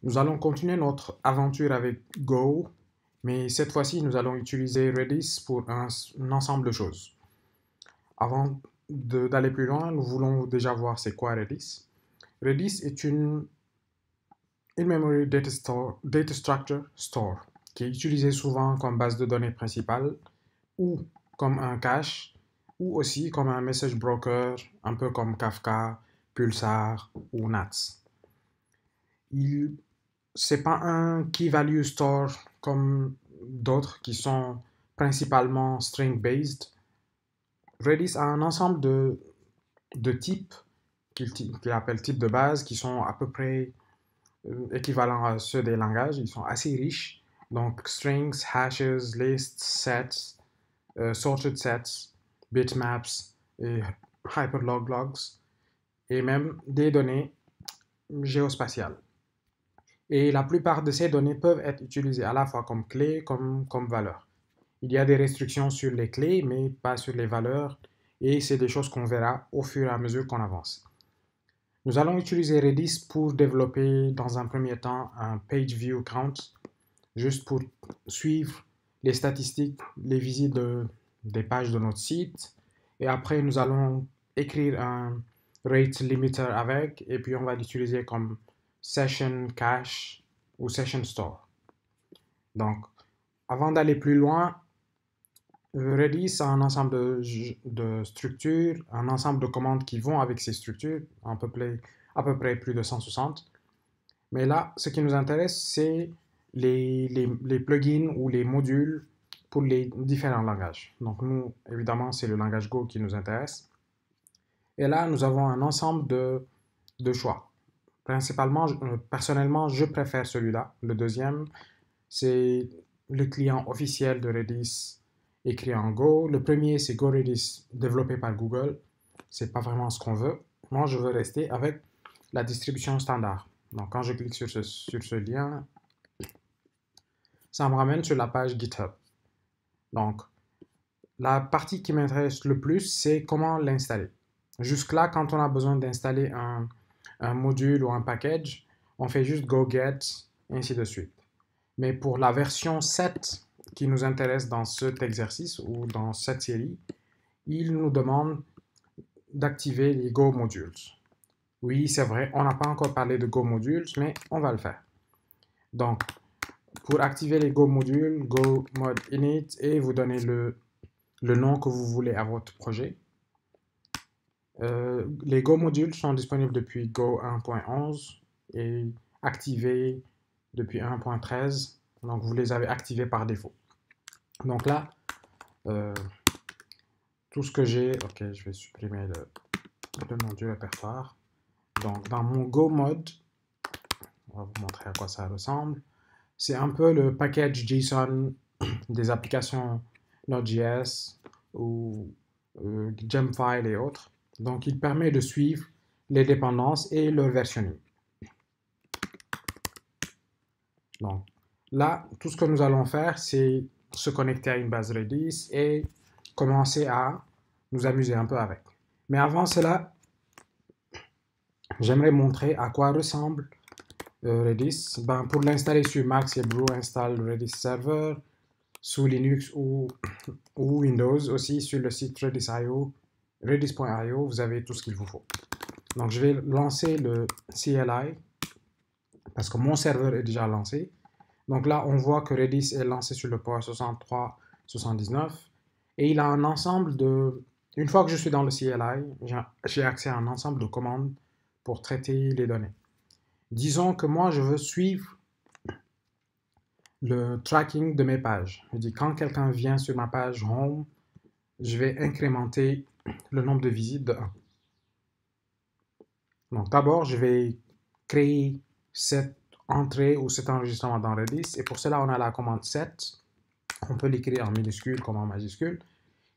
Nous allons continuer notre aventure avec Go, mais cette fois-ci, nous allons utiliser Redis pour un ensemble de choses. Avant d'aller plus loin, nous voulons déjà voir c'est quoi Redis. Redis est une in-memory data structure store qui est utilisée souvent comme base de données principale ou comme un cache ou aussi comme un message broker, un peu comme Kafka, Pulsar ou NATS. C'est pas un key value store comme d'autres qui sont principalement string based. Redis a un ensemble de types qu'il appelle types de base qui sont à peu près équivalents à ceux des langages. Ils sont assez riches. Donc strings, hashes, lists, sets, sorted sets, bitmaps et hyperlog logs et même des données géospatiales. Et la plupart de ces données peuvent être utilisées à la fois comme clés comme valeurs. Il y a des restrictions sur les clés, mais pas sur les valeurs, et c'est des choses qu'on verra au fur et à mesure qu'on avance. Nous allons utiliser Redis pour développer dans un premier temps un page view count, juste pour suivre les statistiques, les visites des pages de notre site, et après nous allons écrire un rate limiter avec, et puis on va l'utiliser comme session cache ou session store. Donc, avant d'aller plus loin, Redis a un ensemble de structures, un ensemble de commandes qui vont avec ces structures, à peu près plus de 160. Mais là, ce qui nous intéresse, c'est les plugins ou les modules pour les différents langages. Donc nous, évidemment, c'est le langage Go qui nous intéresse. Et là, nous avons un ensemble de choix. Principalement, personnellement, je préfère celui-là. Le deuxième, c'est le client officiel de Redis écrit en Go. Le premier, c'est GoRedis développé par Google. C'est pas vraiment ce qu'on veut. Moi, je veux rester avec la distribution standard. Donc, quand je clique sur ce lien, ça me ramène sur la page GitHub. Donc, la partie qui m'intéresse le plus, c'est comment l'installer. Jusque-là, quand on a besoin d'installer un module ou un package, on fait juste go get, et ainsi de suite. Mais pour la version 7 qui nous intéresse dans cet exercice ou dans cette série, il nous demande d'activer les Go modules. Oui, c'est vrai, on n'a pas encore parlé de Go modules, mais on va le faire. Donc, pour activer les Go modules, Go mode init et vous donnez le nom que vous voulez à votre projet. Les Go modules sont disponibles depuis Go 1.11 et activés depuis 1.13. Donc, vous les avez activés par défaut. Donc là, tout ce que j'ai, ok, je vais supprimer le nom du répertoire. Donc, dans mon Go mode, on va vous montrer à quoi ça ressemble. C'est un peu le package JSON des applications Node.js ou Gemfile et autres. Donc, il permet de suivre les dépendances et leur versionning. Donc, là, tout ce que nous allons faire, c'est se connecter à une base Redis et commencer à nous amuser un peu avec. Mais avant cela, j'aimerais montrer à quoi ressemble Redis. Pour l'installer sur Mac, c'est brew install Redis server. Sous Linux ou Windows aussi, sur le site Redis.io, redis.io, vous avez tout ce qu'il vous faut. Donc, je vais lancer le CLI parce que mon serveur est déjà lancé. Donc là, on voit que Redis est lancé sur le port 6379 et il a un ensemble de... Une fois que je suis dans le CLI, j'ai accès à un ensemble de commandes pour traiter les données. Disons que moi, je veux suivre le tracking de mes pages. Je dis quand quelqu'un vient sur ma page Home, je vais incrémenter le nombre de visites de 1. Donc d'abord, je vais créer cette entrée ou cet enregistrement dans Redis et pour cela, on a la commande set. On peut l'écrire en minuscule comme en majuscule.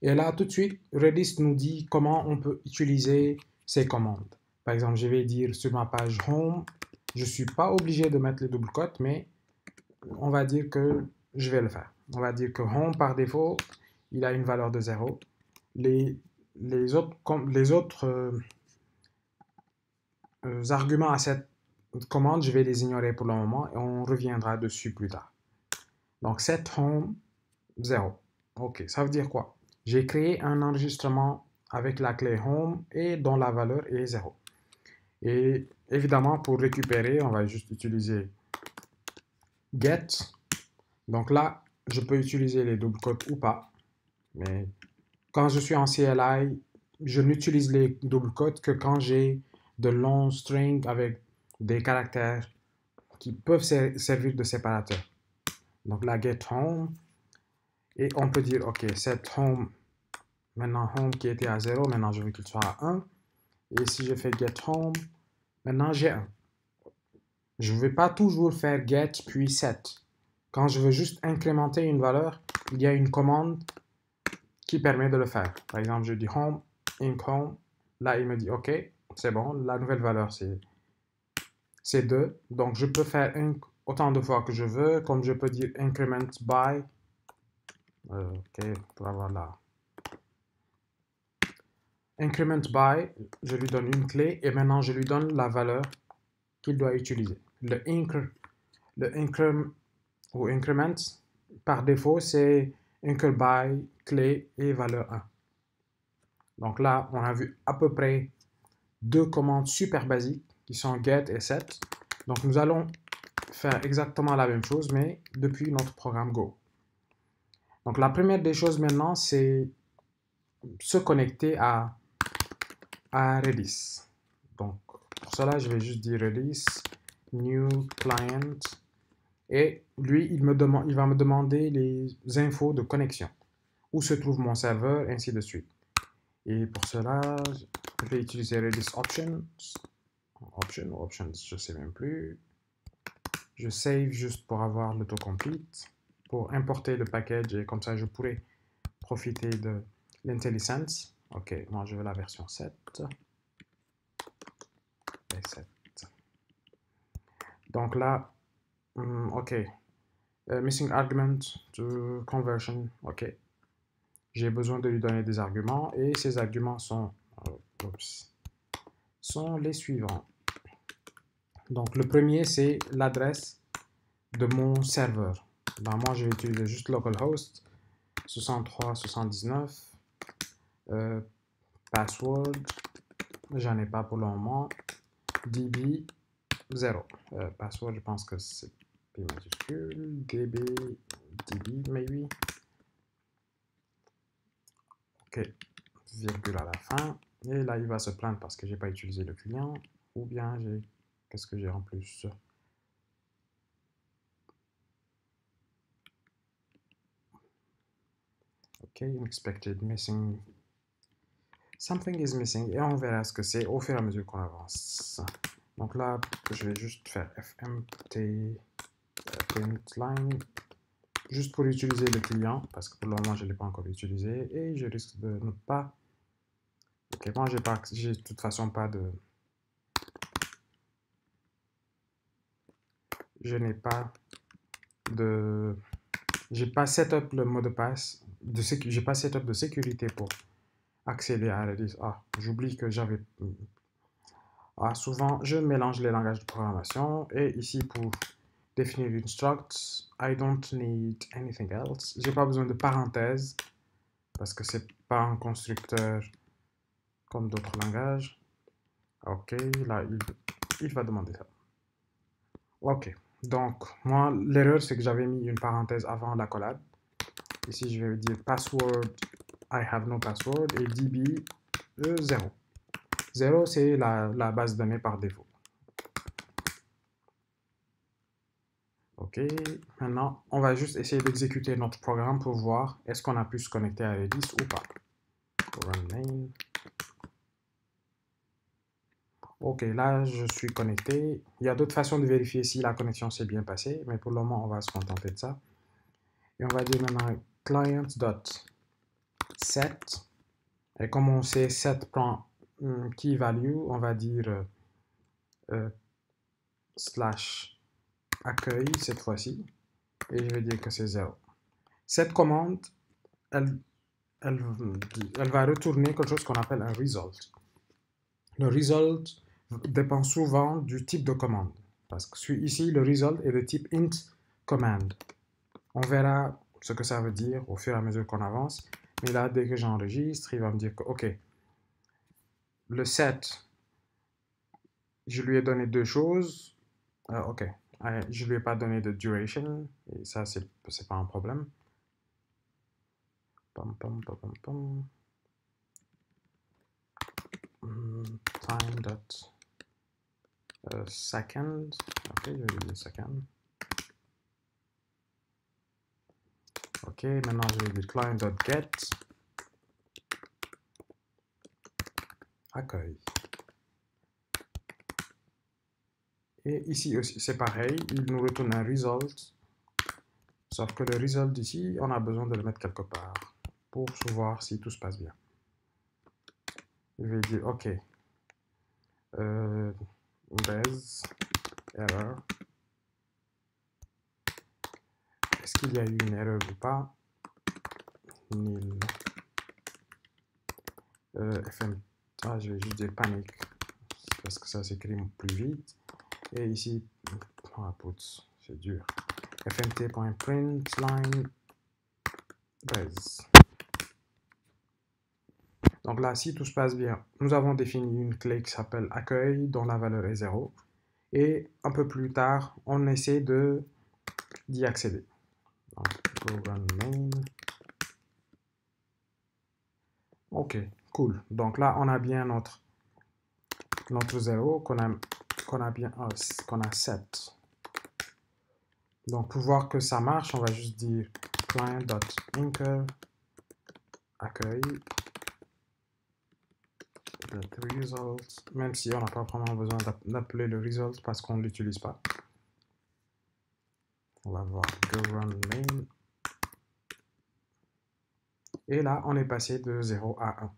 Et là, tout de suite, Redis nous dit comment on peut utiliser ces commandes. Par exemple, je vais dire sur ma page Home, je ne suis pas obligé de mettre les double quotes, mais on va dire que je vais le faire. On va dire que Home, par défaut, il a une valeur de 0. Les autres arguments à cette commandes, je vais les ignorer pour le moment et on reviendra dessus plus tard. Donc, set home 0. Ok, ça veut dire quoi? J'ai créé un enregistrement avec la clé home et dont la valeur est 0. Et évidemment, pour récupérer, on va juste utiliser get. Donc là, je peux utiliser les double quotes ou pas. Mais quand je suis en CLI, je n'utilise les double quotes que quand j'ai de longs strings avec des caractères qui peuvent servir de séparateur. Donc là, get home. Et on peut dire, OK, set home, maintenant home qui était à 0, maintenant je veux qu'il soit à 1. Et si je fais get home, maintenant j'ai 1. Je ne vais pas toujours faire get puis set. Quand je veux juste incrémenter une valeur, il y a une commande qui permet de le faire. Par exemple, je dis home, inc home. Là, il me dit OK, c'est bon, la nouvelle valeur c'est 2. Donc, je peux faire inc autant de fois que je veux, comme je peux dire increment by. OK, pour avoir là. Increment by, je lui donne une clé et maintenant je lui donne la valeur qu'il doit utiliser. Le increment, par défaut, c'est incr by, clé et valeur 1. Donc là, on a vu à peu près deux commandes super basiques qui sont get et set. Donc nous allons faire exactement la même chose, mais depuis notre programme Go. Donc la première des choses maintenant, c'est se connecter à Redis. Donc pour cela, je vais juste dire Redis, new client, et lui, il va me demander les infos de connexion. Où se trouve mon serveur, ainsi de suite. Et pour cela, je vais utiliser Redis Options, je ne sais même plus. Je save juste pour avoir l'autocomplete, pour importer le package et comme ça je pourrai profiter de l'IntelliSense. Ok, moi je veux la version 7. Et 7. Donc là, ok. Missing argument to conversion, ok. J'ai besoin de lui donner des arguments et ces arguments sont les suivants. Donc le premier c'est l'adresse de mon serveur. Ben, moi je vais utiliser juste localhost 6379 password, j'en ai pas pour le moment, db 0. Password je pense que c'est P majuscule, db maybe. Ok, virgule à la fin. Et là il va se plaindre parce que j'ai pas utilisé le client. Ou bien j'ai, qu'est-ce que j'ai en plus? Ok, unexpected missing. Something is missing. Et on verra ce que c'est au fur et à mesure qu'on avance. Donc là, je vais juste faire fmt printline juste pour utiliser le client parce que pour le moment je ne l'ai pas encore utilisé et je risque de ne pas. Ok, moi j'ai de toute façon pas de. Je n'ai pas de. J'ai pas setup le mot de passe j'ai pas setup de sécurité pour accéder à Redis. Ah, j'oublie que j'avais. Ah, souvent je mélange les langages de programmation et ici pour définir une struct, I don't need anything else. J'ai pas besoin de parenthèses parce que c'est pas un constructeur comme d'autres langages. Ok, là il va demander ça. Ok, donc moi l'erreur c'est que j'avais mis une parenthèse avant la collab. Ici je vais dire password, I have no password et db 0. 0 c'est la base de données par défaut. Ok, maintenant on va juste essayer d'exécuter notre programme pour voir est-ce qu'on a pu se connecter à Redis ou pas. Run main. Ok, là je suis connecté. Il y a d'autres façons de vérifier si la connexion s'est bien passée, mais pour le moment on va se contenter de ça. Et on va dire maintenant client.set. Et comme on sait set prend key value, on va dire slash accueil cette fois-ci. Et je vais dire que c'est 0. Cette commande, elle va retourner quelque chose qu'on appelle un result. Le result dépend souvent du type de commande. Parce que ici, le result est de type int command. On verra ce que ça veut dire au fur et à mesure qu'on avance. Mais là, dès que j'enregistre, il va me dire que, OK, le set, je lui ai donné deux choses. OK, je ne lui ai pas donné de duration. Et ça, c'est pas un problème. Pam, pam, pam, pam, pam. Time dot second. OK, je vais dire second. OK, maintenant je vais dire client.get accueil. Et ici aussi, c'est pareil, il nous retourne un result. Sauf que le result ici, on a besoin de le mettre quelque part pour voir si tout se passe bien. Je vais dire OK. Res error. Est-ce qu'il y a eu une erreur ou pas? Nil. FM. Ah, je vais juste dire panique parce que ça s'écrit plus vite. Et ici, oh, putz, c'est dur. fmt.println res. Donc là, si tout se passe bien, nous avons défini une clé qui s'appelle accueil dont la valeur est 0. Et un peu plus tard, on essaie d'y accéder. Donc, go run main. OK, cool. Donc là, on a bien notre 0 qu'on a bien qu'on a 7. Donc pour voir que ça marche, on va juste dire client.anchor accueil result, même si on n'a pas vraiment besoin d'appeler le result parce qu'on ne l'utilise pas. On va voir go run main. Et là, on est passé de 0 à 1.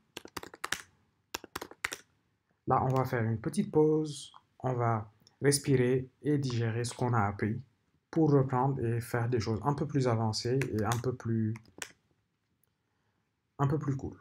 Là, on va faire une petite pause. On va respirer et digérer ce qu'on a appris pour reprendre et faire des choses un peu plus avancées et un peu plus cool.